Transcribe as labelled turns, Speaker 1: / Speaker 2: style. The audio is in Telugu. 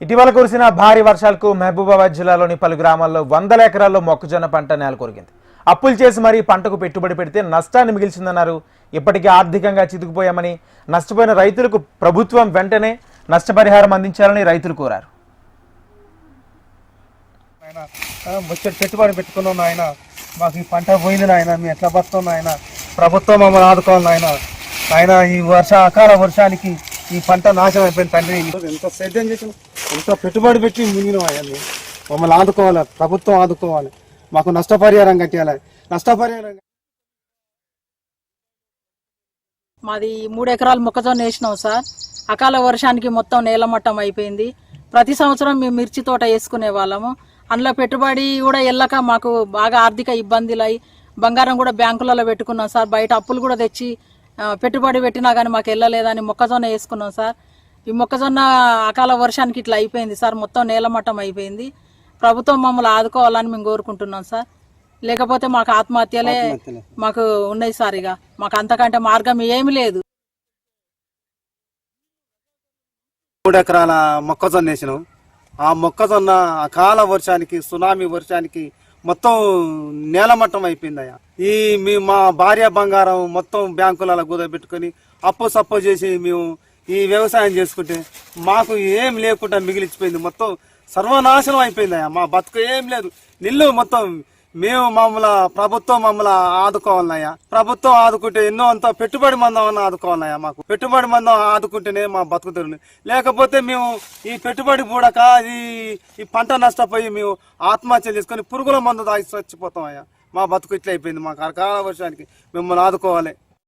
Speaker 1: ఇటీవల కురిసిన భారీ వర్షాలకు మహబూబాబాద్ జిల్లాలోని పలు గ్రామాల్లో వందల ఎకరాల్లో మొక్కజొన్న పంట నేలకొరిగింది. అప్పులు చేసి మరీ పంటకు పెట్టుబడి పెడితే నష్టాన్ని మిగిల్చిందన్నారు. ఇప్పటికే ఆర్థికంగా చితికిపోయామని, నష్టపోయిన రైతులకు ప్రభుత్వం వెంటనే నష్టపరిహారం అందించాలని రైతులు కోరారు.
Speaker 2: పెట్టుబడి పెట్టుకున్నాం ఆయన, మాకు ఈ పంట పోయింది నాయన, మేము ఎట్లా బతున్నాం ఆయన, ప్రభుత్వం మమ్మల్ని ఆదుకోవాలి ఆయన. ఆయన ఈ అకాల వర్షానికి ఈ పంట నాశనం అయిపోయింది తండ్రి. ఎంత సేద్యం చేసిన, ఎంత పెట్టుబడి పెట్టి మునిగినాం ఆయన. మమ్మల్ని ఆదుకోవాలి, ప్రభుత్వం ఆదుకోవాలి, మాకు నష్టపరిహారం కట్టాలి. నష్టపరిహారం
Speaker 3: మాది 3 ఎకరాలు మొక్కజొన్న వేసినాం సార్. అకాల వర్షానికి మొత్తం నేలమట్టం అయిపోయింది. ప్రతి సంవత్సరం మేము మిర్చి తోట వేసుకునే వాళ్ళము. అందులో పెట్టుబడి కూడా వెళ్ళక మాకు బాగా ఆర్థిక ఇబ్బందులు అయి బంగారం కూడా బ్యాంకులలో పెట్టుకున్నాం సార్. బయట అప్పులు కూడా తెచ్చి పెట్టుబడి పెట్టినా కానీ మాకు వెళ్ళలేదని మొక్కజొన్న వేసుకున్నాం సార్. ఈ మొక్కజొన్న అకాల వర్షానికి ఇట్లా అయిపోయింది సార్, మొత్తం నేలమట్టం అయిపోయింది. ప్రభుత్వం మమ్మల్ని ఆదుకోవాలని మేము కోరుకుంటున్నాం సార్. లేకపోతే మాకు ఆత్మహత్యలే మాకు ఉన్నాయి సార్. ఇక మాకు అంతకంటే మార్గం ఏమి లేదు.
Speaker 2: 3 ఎకరాల మొక్కజొన్న వేసినాం. ఆ మొక్కజొన్న అకాల వర్షానికి, సునామీ వర్షానికి మొత్తం నేలమట్టం అయిపోయిందయ్యా. మా భార్య బంగారం మొత్తం బ్యాంకులలో కుదబెట్టుకొని అప్పు సప్పు చేసి మేము ఈ వ్యవసాయం చేసుకుంటే మాకు ఏం లేకుండా మిగిలిచిపోయింది. మొత్తం సర్వనాశనం అయిపోయిందయ్యా. మా బతుకు ఏం లేదు, నిల్లు మొత్తం. మేము ప్రభుత్వం మమ్మల్ని ఆదుకోవాలయ్యా. ప్రభుత్వం ఆదుకుంటే ఎన్నో అంత పెట్టుబడి మందం అన్న ఆదుకోవాలయ్యా. మాకు పెట్టుబడి మందం ఆదుకుంటేనే మా బతుకు తెరుంది. లేకపోతే మేము ఈ పెట్టుబడి పూడక ఈ పంట నష్టపోయి మేము ఆత్మహత్యలు చేసుకొని పురుగుల మందు తాగి చచ్చిపోతాం అయ్యా. మా బతుకు ఇట్లా అయిపోయింది. మాకు అకాల వర్షానికి మిమ్మల్ని ఆదుకోవాలి.